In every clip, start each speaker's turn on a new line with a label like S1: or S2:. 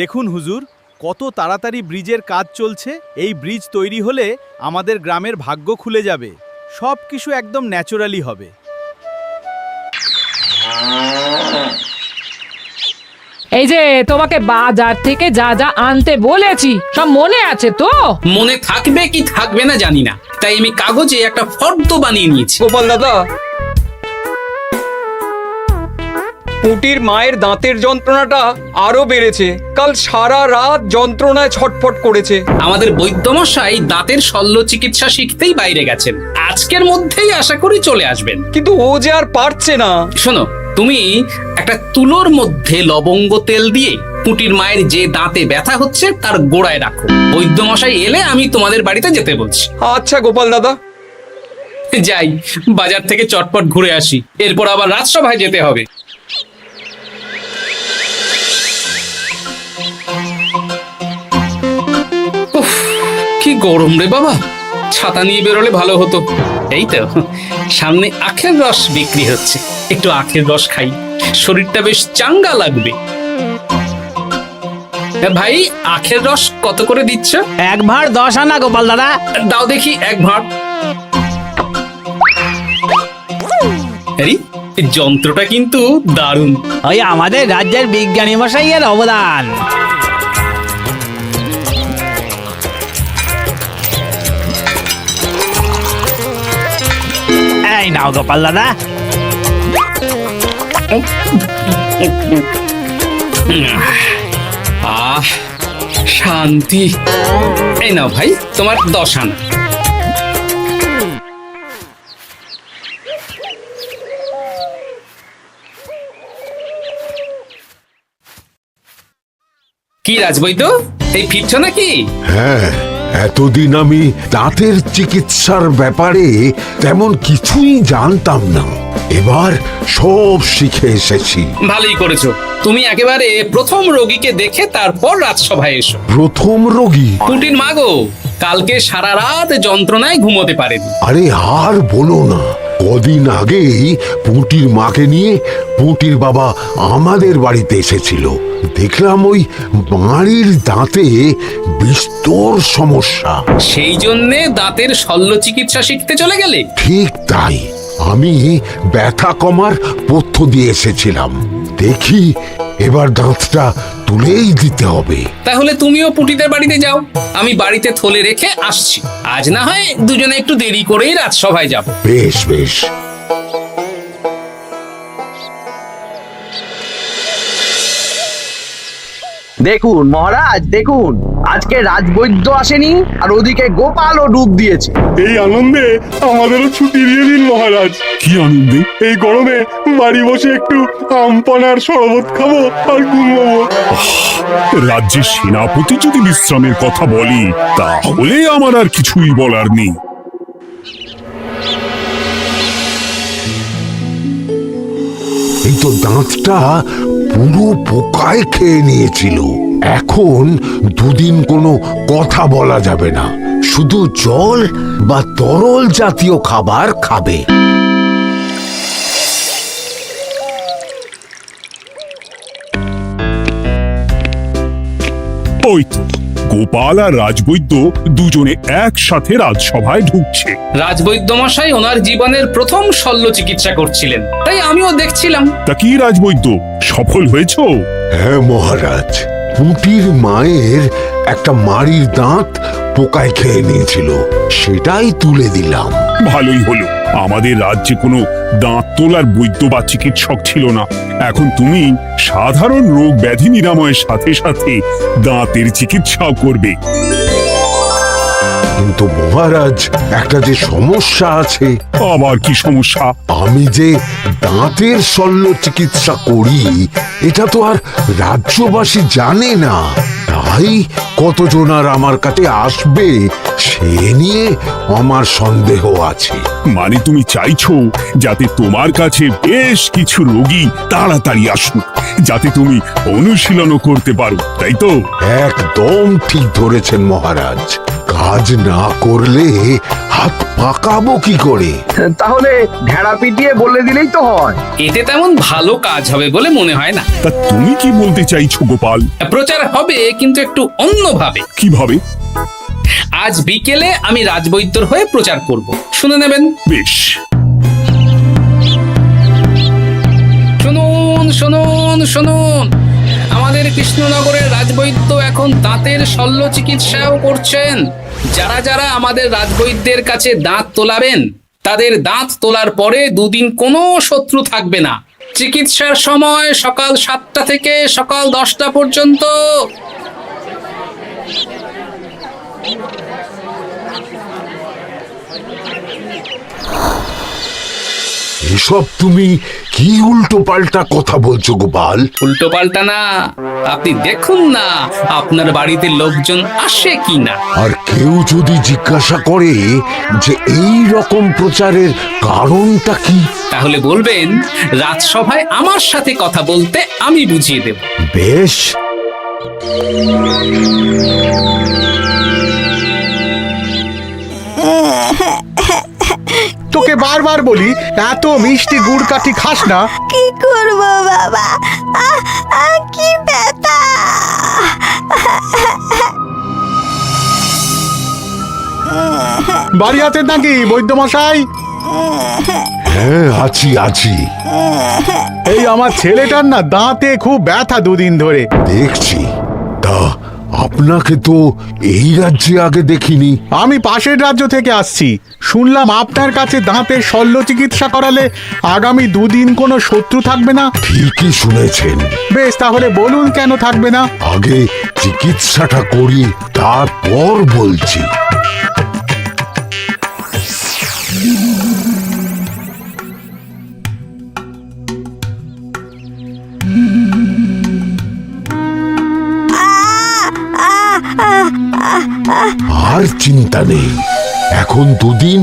S1: দেখুন হুজুর, কত তাড়াতাড়ি ব্রিজের কাজ চলছে। এই ব্রিজ তৈরি হলে আমাদের গ্রামের ভাগ্য খুলে যাবে। সব কিছু একদম ন্যাচারালি হবে।
S2: এই যে তোমাকে বাজার থেকে যা যা আনতে বলেছি সব মনে আছে তো?
S3: মনে থাকবে কি থাকবে না জানি না, তাই আমি কাগজে একটা ফর্দ বানিয়ে নিয়েছি।
S4: গোপাল দাদা, পুটির মায়ের দাঁতের যন্ত্রণাটা আরো বেড়েছে। কাল সারা রাত যন্ত্রণায় ছটফট করেছে।
S3: আমাদের বৈদ্যমশাই দাঁতের শল্য চিকিৎসা শিখতেই বাইরে গেছেন, আজকের মধ্যেই আশা করি চলে আসবেন।
S4: কিন্তু ও যে আর পারছে না।
S3: শোনো, তুমি একটা তুলোর মধ্যে লবঙ্গ তেল দিয়ে পুটির মায়ের যে দাঁতে ব্যথা হচ্ছে তার গোড়ায় রাখো। বৈদ্যমশাই এলে আমি তোমাদের বাড়িতে যেতে বলছি।
S4: আচ্ছা গোপাল দাদা।
S3: যাই, বাজার থেকে চটপট ঘুরে আসি, এরপর আবার রাজসভায় যেতে হবে। উফ, কি গরম রে বাবা, ছাতা নিয়ে বেরোলে ভালো হতো। এই তো সামনে আখের রস বিক্রি হচ্ছে, একটু আখের রস খাই, শরীরটা বেশ চাঙ্গা লাগবে। ভাই, আখের রস কত করে দিচ্ছ?
S5: 1 ভাঁড় 10 আনা গোপাল দাদা।
S3: দাও দেখি 1 ভাঁড়। আরে, এই যন্ত্রটা কিন্তু দারুণ।
S5: ওই আমাদের রাজ্যের বিজ্ঞানী মশাইয়ের অবদান। এই নাও গোপাল দাদা।
S3: আহ, শান্তি। এই নাও ভাই, তোমার 10 আনা। কি রাজবৈদ্য, এই ফিরছ নাকি?
S6: হ্যাঁ, এতদিন আমি দাঁতের চিকিৎসার ব্যাপারে তেমন কিছুই জানতাম না। এবার সব শিখে এসেছি।
S3: ভালোই করেছো, তুমি একেবারে প্রথম রোগীকে দেখে তারপর রাজসভায় এসো।
S6: প্রথম রোগী?
S3: পুটির মা গো, কালকে সারা রাত যন্ত্রণায় ঘুমোতে পারেনি।
S6: আরে আর বলো না, কদিন আগেই পুঁটির মাকে নিয়ে পুঁটির বাবা আমাদের বাড়িতে এসেছিল। দেখলাম ওই বাড়ির দাঁতে বিস্তর সমস্যা।
S3: সেই জন্যে দাঁতের শল্য চিকিৎসা শিখতে চলে গেলে?
S6: ঠিক তাই, আমি ব্যথা কমার পথ্য দিয়ে এসেছিলাম। দেখি এবার দাঁতটা তুলেই দিতে হবে।
S3: তাহলে তুমিও পুটিদের বাড়িতে যাও, আমি বাড়িতে থলে রেখে আসছি। আজ না হয় দুজনে একটু দেরি করেই রাজসভায় যাব।
S6: বেশ বেশ।
S7: দেখুন মহারাজ, দেখুন আজকে রাজবৈদ্য আসেনি, আর ওদিকে গোপালও ডুব দিয়েছে।
S8: এই আনন্দে আমাদেরও ছুটি দিয়ে দিন মহারাজ।
S9: কি আনন্দে?
S8: এই গরমে বাড়ি বসে একটু আমপানার শরবত খাবো আর ঘুমবো।
S9: রাজ্যের সেনাপতি যদি বিশ্রামের কথা বলি, তাহলে আমার আর কিছুই বলার নেই।
S6: এই তো দাঁতটা পুরো পোকায় খেয়ে নিয়েছিল। এখন দুদিন কোনো কথা বলা যাবে না, শুধু জল বা তরল জাতীয় খাবার খাবে।
S9: ওই তো গোপাল আর রাজবৈদ্য দুজনে একসাথে রাজসভায় ঢুকছে।
S3: রাজবৈদ্য মশাই ওনার জীবনের প্রথম শল্য চিকিৎসা করছিলেন, তাই আমিও দেখছিলাম।
S9: তা কি রাজবৈদ্য, সফল হয়েছ?
S6: হ্যাঁ মহারাজ, পুঁটির মায়ের একটা মাড়ির দাঁত পোকায় খেয়ে নিয়েছিল, সেটাই তুলে দিলাম।
S9: ভালোই হলো, আমাদের রাজ্যে কোনো দাঁত তোলার বৈদ্য বা চিকিৎসক ছিল না। এখন তুমি সাধারণ রোগ ব্যাধি নিরাময়ের সাথে সাথে দাঁতের চিকিৎসাও করবে।
S6: কিন্তু মহারাজ, একটা যে সমস্যা আছে।
S9: আবার কি সমস্যা?
S6: আমি যে দাঁতের শল্য চিকিৎসা করি, এটা তো আর রাজ্যবাসী জানে না। তাই কতজন আর আমার কাছে আসবে সে নিয়ে আমার সন্দেহ আছে।
S9: মানে তুমি চাইছো যাতে তোমার কাছে বেশ কিছু রোগী তাড়াতাড়ি আসুক, যাতে তুমি অনুশীলনও করতে পারো, তাই তো?
S6: একদম ঠিক ধরেছেন মহারাজ। কাজ না করলে হাত পাকাবো কি করে?
S7: তাহলে ঢেড়া পিটিয়ে বলে দিলেই তো হয়।
S3: এতে তেমন ভালো কাজ হবে বলে মনে হয় না।
S9: তা তুমি কি বলতে চাইছো গোপাল?
S3: প্রচার হবে, কিন্তু একটু অন্যভাবে।
S9: কিভাবে?
S3: আজ বিকেলে আমি রাজবৈদ্যর হয়ে প্রচার করব, শুনে নেবেন।
S9: বেশ।
S3: শুনুন শুনুন শুনুন, আমাদের কৃষ্ণনগরের রাজবৈদ্য এখন দাঁতের শল্য চিকিৎসাও করছেন। যারা যারা আমাদের রাজবৈদ্যের কাছে দাঁত তোলাবেন, তাদের দাঁত তোলার পরে দুদিন কোনো শত্রু থাকবে না। চিকিৎসার সময় সকাল 7টা থেকে সকাল 10টা পর্যন্ত।
S6: এসব তুমি কি উল্টো পাল্টা কথা বলছো গোপাল?
S3: উল্টো পাল্টা না, আপনি দেখুন না আপনার বাড়িতে লোকজন আসে কিনা।
S6: আর কেউ যদি জিজ্ঞাসা করে যে এই রকম প্রচারের কারণটা কি,
S3: তাহলে বলবেন রাজসভায় আমার সাথে কথা বলতে আমি বুঝিয়ে দেব।
S6: বেশ।
S1: তোকে বারবার বলি এত মিষ্টি গুড় কাঠি খাস না।
S10: কি করবো বাবা, কি ব্যথা।
S1: বাড়ি আছেন নাকি বৈদ্যমশাই?
S6: হ্যাঁ, আছি আছি।
S1: এই আমার ছেলেটার না দাঁতে খুব ব্যথা দুদিন ধরে।
S6: দেখছি। তা আপনাকে তো এই রাজ্যে আগে দেখিনি।
S1: আমি পাশের রাজ্য থেকে আসছি। শুনলাম আপনার কাছে দাঁতের শল্য চিকিৎসা করালে আগামী দুদিন কোনো শত্রু থাকবে না।
S6: ঠিকই শুনেছেন।
S1: বেশ, তাহলে বলুন কেন থাকবে না?
S6: আগে চিকিৎসাটা করি, তারপর বলছি। আর চিন্তা নেই, এখন দুদিন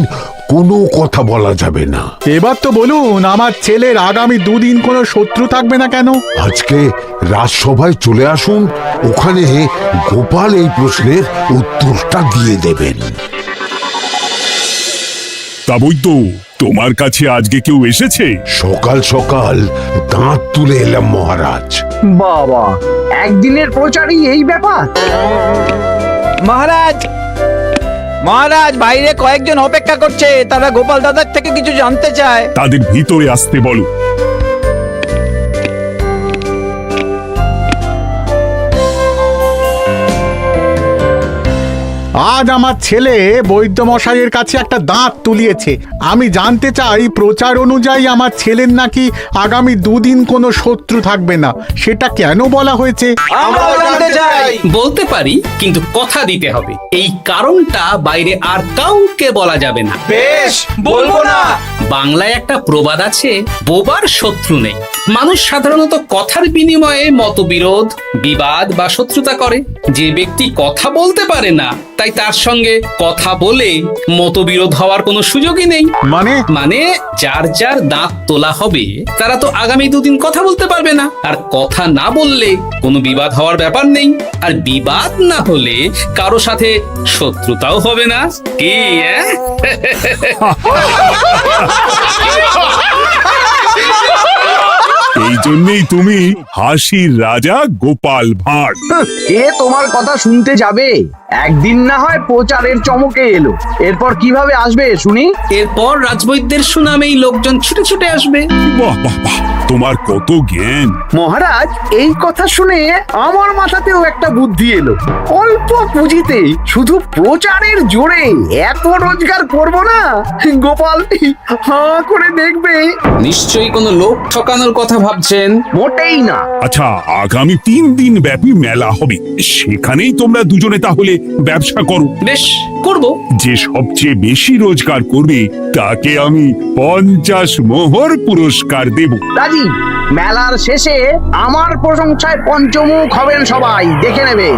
S6: কোনো কথা বলা যাবে না।
S1: এবার তো বলুন আমার ছেলের আগামী দুদিন কোনো শত্রু থাকবে না কেন?
S6: আজকে রাজসভায় চলে আসুন, ওখানে গোপাল এই প্রশ্নের উত্তরটা দিয়ে দেবেন।
S9: তা বৈদ্য, তোমার কাছে আজকে কেউ এসেছে?
S6: সকাল সকাল দাঁত তুলে এলাম মহারাজ।
S7: বাবা, একদিনের প্রচারই এই ব্যাপার?
S5: মহারাজ, মহারাজ, বাইরে কয়েকজন অপেক্ষা করছে, তারা গোপাল দাদার থেকে কিছু জানতে চায়।
S9: তাদের ভিতরে আসতে বলো।
S1: আজ আমার ছেলে বৈদ্যমশাইয়ের কাছে একটা দাঁত তুলিয়েছে। আমি জানতে চাই প্রচার অনুযায়ী আমার ছেলের নাকি আগামী দুদিন কোনো শত্রু থাকবে না, সেটা কেন বলা হয়েছে?
S5: আমরাও জানতে চাই।
S3: বলতে পারি, কিন্তু কথা দিতে হবে। এই কারণটা বাইরে আর কাউকে বলা যাবে না।
S5: বেশ, বলবো না।
S3: বাংলায় একটা প্রবাদ আছে, বোবার শত্রু নেই। মানুষ সাধারণত কথার বিনিময়ে মতবিরোধ, বিবাদ বা শত্রুতা করে। যে ব্যক্তি কথা বলতে পারে না, তাই তার সঙ্গে কথা বলে মতবিরোধ হওয়ার কোনো সুযোগই নেই। মানে যার যার দাঁত তোলা হবে, তারা তো আগামী দুদিন কথা বলতে পারবে না। আর কথা না বললে কোনো বিবাদ হওয়ার ব্যাপার নেই। আর বিবাদ না হলে কারো সাথে শত্রুতাও হবে না। কি
S9: এই জন্যই তুমি হাসির রাজা গোপাল ভাঁড়।
S7: কে তোমার কথা শুনতে যাবে? একদিন না হয় প্রচারের চমকে এলো, এরপর কিভাবে আসবে শুনি?
S3: এরপর রাজবৈদ্যের সুনামেই লোকজন ছুটে ছুটে আসবে।
S9: বাহ বাহ বাহ, তোমার কত জ্ঞান!
S7: মহারাজ, এই কথা শুনে আমার মাথাতেও একটা বুদ্ধি এলো। অল্প পুঁজিতে শুধু প্রচারের জোরে এত রোজগার করব না, গোপাল হাঁ করে দেখবে।
S3: নিশ্চয়ই কোনো লোক ঠকানোর কথা ভাবছেন।
S7: মোটেই না।
S9: আচ্ছা, আগামী 3 দিন ব্যাপী মেলা হবে, সেখানেই তোমরা দুজনে তাহলে ব্যবসা করো।
S3: বেশ, করব।
S9: যে সবচেয়ে বেশি রোজগার করবে তাকে আমি 50 মোহর পুরস্কার দেব।
S7: রাজি। মেলার শেষে আমার প্রশংসায় পঞ্চমুখ হবেন সবাই, দেখে নেবেন।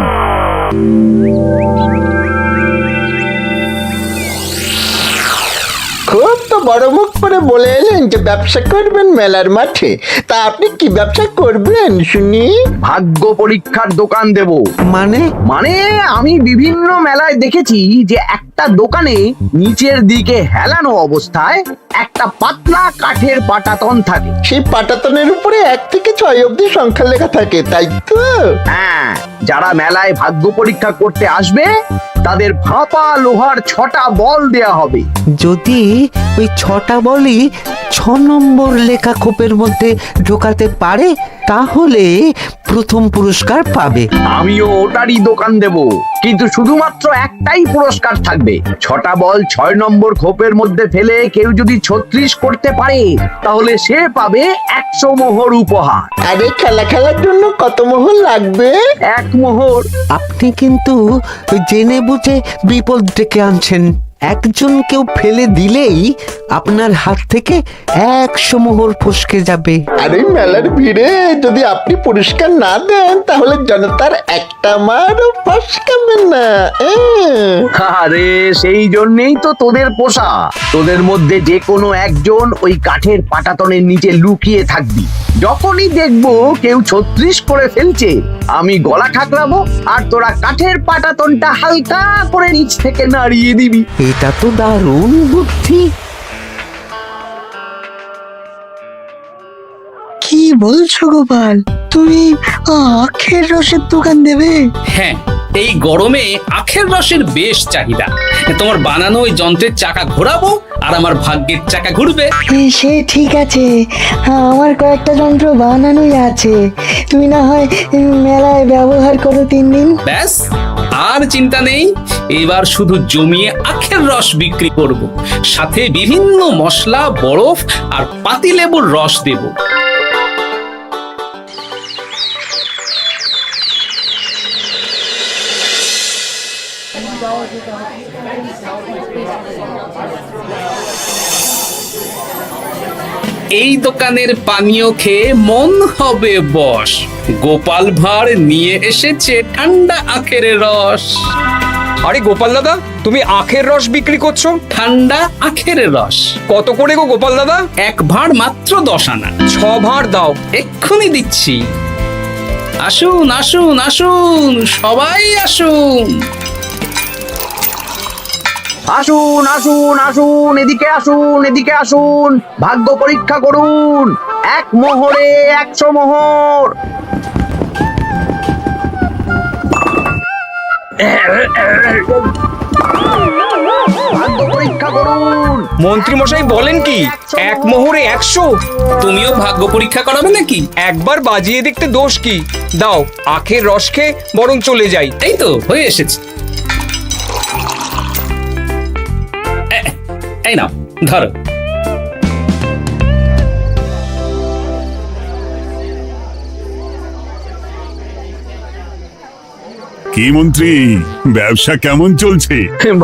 S7: খুব
S11: তো বড় মুখ করে বলে এলেন যে ব্যবসা করবেন মেলার মাঠে, তা আপনি কি ব্যবসা করবেন শুনি?
S7: ভাগ্য পরীক্ষার দোকান দেব।
S5: মানে?
S7: মানে আমি বিভিন্ন মেলায় দেখেছি যে একটা দোকানে নিচের দিকে হেলানো অবস্থায় একটা পাতলা কাঠের পাটাতন থাকে।
S11: সেই পাটাতনের উপরে 1 থেকে 6 অবধি সংখ্যা লেখা থাকে, তাই তো?
S7: হ্যাঁ, যারা মেলায় ভাগ্য পরীক্ষা করতে আসবে তাদের ফাঁপা লোহার 6টা বল দেয়া হবে।
S5: যদি ওই 6টা বলই 6 নম্বর লেখা খোপের মধ্যে ঢোকাতে পারে তাহলে প্রথম পুরস্কার পাবে।
S7: আমিও ওটারই দোকান দেব, কিন্তু শুধুমাত্র একটাই পুরস্কার থাকবে। 6টা বল 6 নম্বর খোপের মধ্যে ফেলে কেউ যদি 36 করতে পারে তাহলে সে পাবে 100 মোহর উপহার।
S11: আরে খেলার জন্য কত মোহর লাগবে?
S7: 1 মোহর।
S5: আপনি কিন্তু জেনে বুঝে বিপদ ডেকে আনছেন। একজন কেউ ফেলে দিলেই আপনার হাত থেকে 100 মোহর ফসকে যাবে।
S11: আরে মেলার ভিড়ে যদি আপনি পুরস্কার না দেন তাহলে জনতার একটা মারও ফসকাবে না।
S7: আরে সেই জন্যই তো তোদের পোষা। তোদের মধ্যে যে কোনো একজন ওই কাঠের পাটাতনের নিচে লুকিয়ে থাকবি। যখনই দেখবো কেউ 36 করে ফেলছে আমি গলা ঠাকরাবো আর তোরা কাঠের পাটাতনটা হালকা করে নিচ থেকে নাড়িয়ে দিবি।
S5: এটা তো দারুণ বুদ্ধি।
S12: কি বলছো গোপাল, তুমি আখের রসের দোকান দেবে?
S3: হ্যাঁ, এই গরমে আখের রসের বেশ চাহিদা। তোমার বানানো ওই যন্ত্রের চাকা ঘোরাবো আর আমার ভাগ্যের চাকা ঘুরবে।
S12: সে ঠিক আছে, আমার কয়েকটা যন্ত্র বানানোই আছে। তুমি না হয় মেলায় ব্যবহার করো 3 দিন।
S3: ব্যাস, আর চিন্তা নেই। এবার শুধু জমিয়ে আখের রস বিক্রি করব, সাথে বিভিন্ন মশলা, বরফ আর পাতিলেবুর রস দেব। এই দোকানের পানীয় খেয়ে মন হবে বশ। গোপাল ভাঁড় নিয়ে এসেছে ঠান্ডা আখের রস।
S4: আরে গোপাল দাদা, তুমি আখের রস বিক্রি করছো?
S3: ঠান্ডা আখের রস।
S4: কত করে গো গোপাল দাদা?
S3: 1 ভাঁড় মাত্র 10 আনা।
S4: 6 ভাঁড় দাও।
S3: এক্ষুনি দিচ্ছি। আসুন আসুন আসুন, সবাই আসুন।
S7: আসুন আসুন আসুন, এদিকে আসুন, এদিকে আসুন, ভাগ্য পরীক্ষা করুন। 1 মোহরে 100 মোহর। ভাগ্য পরীক্ষা করুন।
S4: মন্ত্রী মশাই বলেন কি 1 মোহরে 100?
S3: তুমিও ভাগ্য পরীক্ষা করাবে নাকি?
S4: একবার বাজিয়ে দেখতে দোষ কি? দাও, আখের রস খেয়ে বরং চলে যাই।
S3: এই তো হয়ে এসেছে। এই নাও, ধরো।
S9: কি মন্ত্রী, ব্যবসা কেমন চলছে?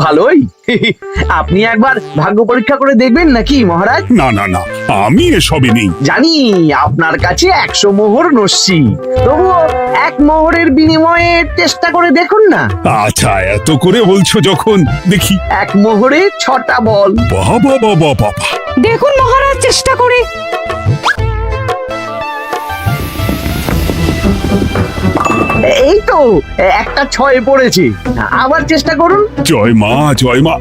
S7: ভালোই। আপনি একবার ভাগ্য পরীক্ষা করে দেখবেন নাকি মহারাজ?
S9: না না না, আমি এসবে নেই।
S7: জানি আপনার কাছে 100 মোহর নস্যি, তবুও 1 মোহরের বিনিময়ে চেষ্টা করে দেখুন না।
S9: আচ্ছা, এত করে বলছো যখন, দেখি।
S7: 1 মোহরে 6টা বল।
S9: বাবা বাবা বাবা,
S2: দেখুন মহারাজ চেষ্টা করে।
S7: এই তো একটা 6 পড়েছে, আবার চেষ্টা করুন।
S9: জয় মা, জয় মা।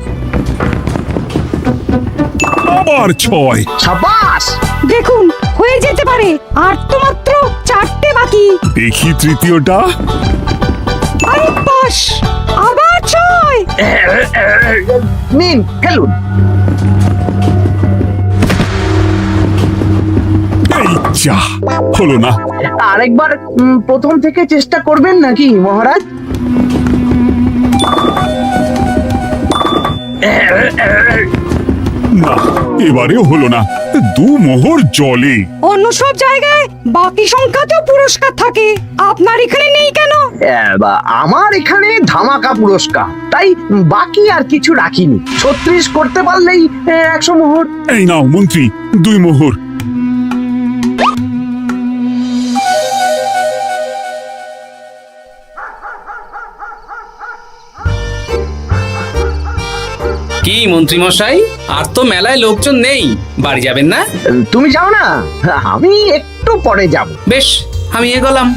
S9: আবার 6।
S7: সাবাস।
S2: দেখুন হয়ে যেতে পারে, আর তো মাত্র 4টে বাকি।
S9: দেখি তৃতীয়টা।
S2: আরে পাস, আবার 6।
S7: নিন খেলুন।
S9: এই যা, হলো না।
S7: আরেকবার প্রথম থেকে চেষ্টা করবেন নাকি মহারাজ?
S9: না, এবারেও হলো না। 2 মোহর জলে।
S2: অন্য সব জায়গায় বাকি সংখ্যাতেও পুরস্কার থাকে, আপনার এখানে নেই কেন?
S7: আমার এখানে ধামাকা পুরস্কার, তাই বাকি আর কিছু রাখিনি। 36 করতে পারলেই 100 মোহর।
S9: এই নাও মন্ত্রী, 2 মোহর।
S3: কি মন্ত্রী মশাই, আর তো মেলায় লোকজন নেই, বাড়ি যাবেন না?
S7: তুমি যাও না, আমি একটু পরে যাব।
S3: বেশ, আমি এগোলাম।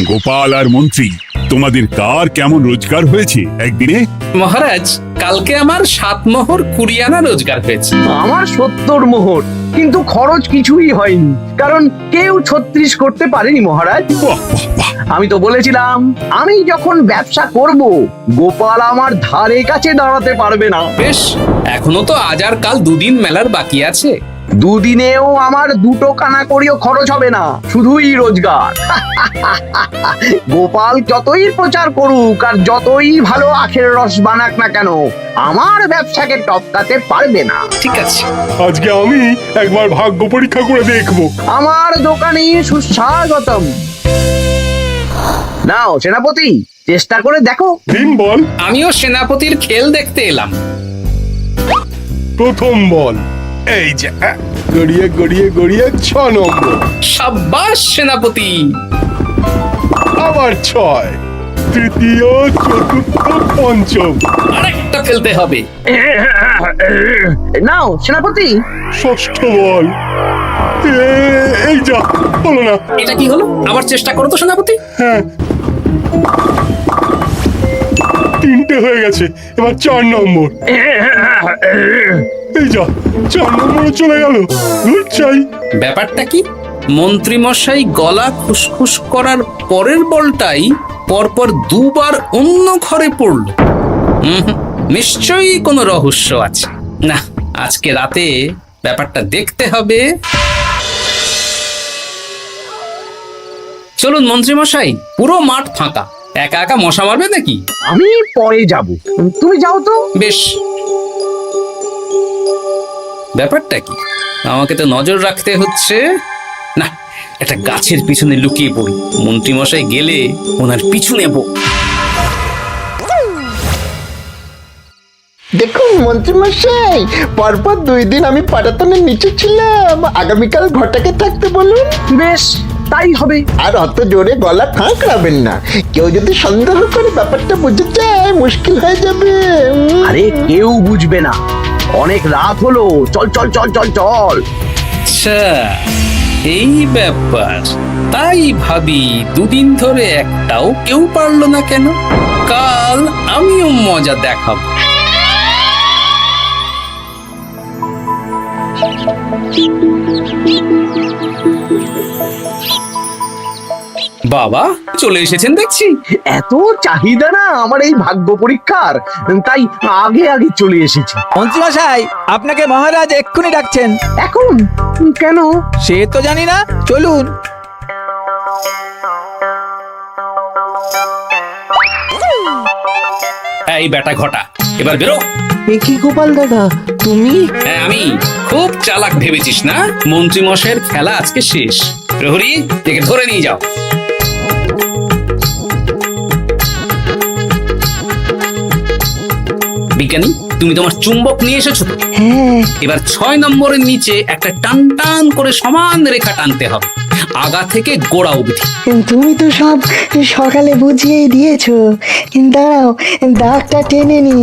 S9: গোপাল আর মন্ত্রী, তোমাদের কার কেমন রোজগার হয়েছে একদিনে?
S3: মহারাজ, কালকে আমার 7 মোহর 20 আনা রোজগার হয়েছে।
S7: আমার 70 মোহর, কিন্তু খরচ কিছুই হয়নি, কারণ কেউ 36 করতে পারেনি মহারাজ।
S9: বাহ বাহ বাহ!
S7: আমি তো বলেছিলাম আমি যখন ব্যবসা করব, গোপাল আমার ধারে কাছে দাঁড়াতে পারবে না।
S3: বেশ, এখনো তো আজ আর কাল 2 দিন মেলার বাকি আছে।
S7: দুদিনেও আমার 2 কানা করিও খরচ হবে না, শুধুই রোজগার। গোপাল যতই প্রচার করুক আর যতই ভালো আখের রস বানাক না কেন, আমার ব্যবসাকে টপকাতে পারবে না।
S3: ঠিক আছে,
S8: আজকে আমি একবার ভাগ্য পরীক্ষা করে দেখবো।
S7: আমার দোকানে সুস্বাগতম। নাও সেনাপতি, চেষ্টা করে দেখো।
S8: দিন বল।
S3: আমিও সেনাপতির খেল দেখতে এলাম।
S8: প্রথম বল, এই যে গড়িয়ে গড়িয়ে গড়িয়ে 6 নম্বর,
S3: সাব্বাস সেনাপতি।
S8: আবার 6, তৃতীয়, চতুর্থ, পঞ্চম,
S3: আরেকটা খেলতে হবে।
S7: নাও সেনাপতি।
S8: ষষ্ঠ বল, এই যা, হলো না।
S3: এটা কি হলো? আবার চেষ্টা করো তো সেনাপতি।
S8: হ্যাঁ, 3টে হয়ে গেছে, এবার 4 নম্বর। এই যা, 4 নম্বরে চলে গেল। চাই
S3: ব্যাপারটা কি? মন্ত্রী মশাই গলা খুসখুস করার পরের বলটাই পরপর 2 বার অন্য ঘরে পড়ল। নিশ্চয়ই কোনো রহস্য আছে। না, আজকে রাতে ব্যাপারটা দেখতে হবে। চলুন মন্ত্রী মশাই, পুরো মাঠ ফাঁকা, একা একা মশা মারবে নাকি?
S7: আমি পরে যাব, তুমি যাও তো।
S3: বেশ। ব্যাপারটা কি? আমাকে তো নজর রাখতে হচ্ছে। না, একটা গাছের পিছনে লুকিয়ে পড়ি, মন্ত্রী মশাই গেলে ওনার পিছু নেব।
S11: দেখুন মন্ত্রীমশাই, পরপর 2 দিন আমি পাটাতনের নিচে ছিলাম। আগামীকাল ঘরটাকে থাকতে বলুন।
S7: বেশ, তাই হবে।
S11: আর অত জোরে গলা খাঁকড়াবেন না, কেউ যদি সন্দেহ করে ব্যাপারটা বুঝে যায় মুশকিল হয়ে যাবে।
S7: আরে কেউ বুঝবে না, অনেক রাত হলো, চল চল চল চল চল।
S3: আচ্ছা, এই ব্যাপার। তাই ভাবি 2 দিন ধরে একটাও কেউ পারলো না কেন? কাল আমিও মজা দেখাবো। বাবা চলে এসেছেন দেখছি।
S7: এত চাহিদা না আমার এই ভাগ্য পরীক্ষার, তাই আগে আগে চলে এসেছি।
S13: মন্ত্রীমশাই, আপনাকে মহারাজ এক্ষুনি ডাকছেন।
S7: এখন কেন?
S13: সে তো জানি না, চলুন।
S3: এই বেটা ঘটা, এবার বেরো।
S5: এ কি গোপাল দাদা, তুমি?
S3: হ্যাঁ আমি। খুব চালাক ভেবেছিস না? মন্ত্রী মশাইয়ের খেলা আজকে শেষ। প্রহরী, একে ধরে নিয়ে যাও। বিজ্ঞানী, তুমি তোমার চুম্বক নিয়ে এসেছো তো?
S12: হ্যাঁ।
S3: এবার 6 নম্বরের নিচে একটা টান টান করে সমান রেখা টানতে হবে, আগা থেকে গোড়া অবধি।
S12: তুমি তো সব সকালে বুঝিয়েই দিয়েছো, দাঁড়াও দাগটা টেনে নি।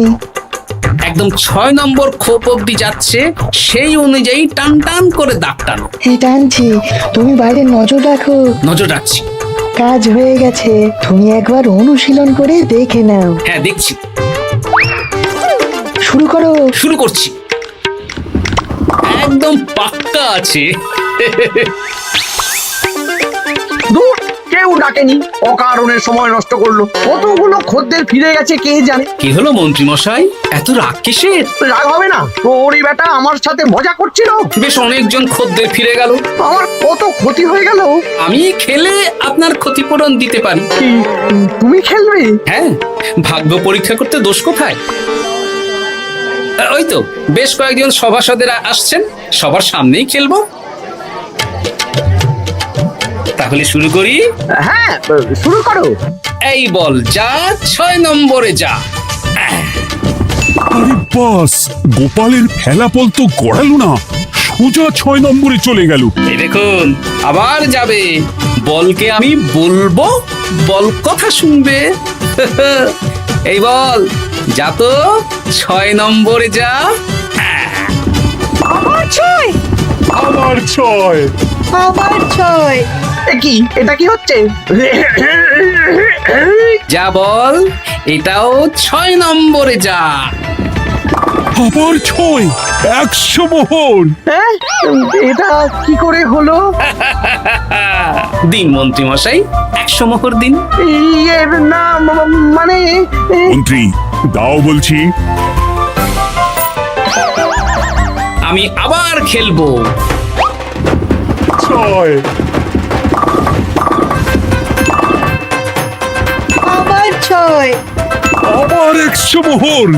S3: একদম 6 নম্বর খোপ অবধি যাচ্ছে, সেই অনুযায়ী টান টান করে দাগ টানো।
S12: টানছি, তুমি বাইরে নজর রাখো।
S3: নজর রাখছি।
S12: কাজ হয়ে গেছে, তুমি একবার অনুশীলন করে দেখে নাও।
S3: হ্যাঁ দেখছি।
S12: শুরু করো।
S3: শুরু করছি। একদম পাক্কা আছে।
S7: দূর, কেউ ডাকেনি, অকারণে সময় নষ্ট করলো। কতগুলো খদ্দের ফিরে গেছে কে জানে।
S3: কি হলো মন্ত্রী মশাই, এত রাগ কিসের?
S7: রাগ হবে না, ওরই বেটা আমার সাথে মজা করছিল।
S3: বেশ, অনেকজন খদ্দের ফিরে গেল,
S7: আমার কত ক্ষতি হয়ে গেল।
S3: আমি খেলে আপনার ক্ষতিপূরণ দিতে পারি।
S7: তুমি খেলবে?
S3: হ্যাঁ, ভাগ্য পরীক্ষা করতে দোষ কোথায়? ওই তো বেশ কয়েকজন সভাসদেরা আসছেন, সবার সামনেই খেলবো। তাহলে শুরু করি।
S7: হ্যাঁ, শুরু করো।
S3: এই বল যা, 6 নম্বরে যা।
S9: আরে বাস, গোপালের ফেলাপল তো গড়ালো না, সোজা 6 নম্বরে চলে গেল।
S3: এই দেখুন, আবার যাবে। বলকে আমি বলবো, বল কথা শুনবে। এই বল, যা তো 6 নম্বরে যা।
S12: আবার ছয়,
S8: আবার 6।
S12: আবার ছয়।
S7: এ কি, এটা কি হচ্ছে?
S3: যা বল, এটাও 6 নম্বরে যা।
S9: আবার 6, 100 মোহর।
S7: হ্যাঁ, এটা কি করে হলো?
S3: দিন মন্ত্রী মশাই, 100 মোহর দিন।
S7: ইয়ে না, মানে
S9: মন্ত্রী, দাও বলছি।
S3: আমি আবার খেলবো।
S8: 6,
S12: আবার ছয়।
S9: আবার 100 মোহর।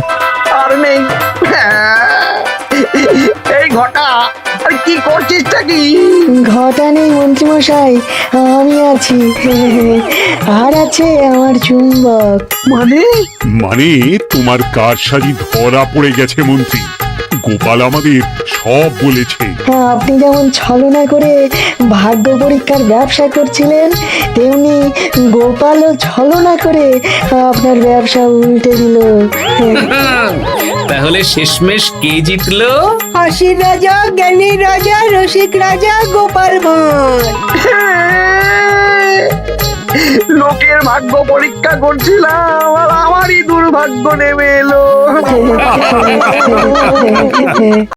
S7: আর নেই। এই ঘটা, আর কি করছিসটা কি?
S12: ঘটা নেই মন্ত্রীমশাই, আমি আছি। আর আছে আমার চুম্বক।
S7: মানে
S9: মানে তোমার কারসাজি ধরা পড়ে গেছে মন্ত্রী। গোপাল আমাদের সব বলেছে।
S12: আপনি যেমন ছলনা করে ভাগ্য পরীক্ষার ব্যবসা করছিলেন, তেমনি গোপালও ছলনা করে আপনার ব্যবসা উল্টে দিল।
S3: তাহলে শেষমেশ কে জিতলো?
S12: হাসির রাজা, জ্ঞানীর রাজা, রসিক রাজা গোপাল ভাঁড়।
S7: লোকের ভাগ্য পরীক্ষা করছিলাম, আর আমারই দুর্ভাগ্য নেমে এলো।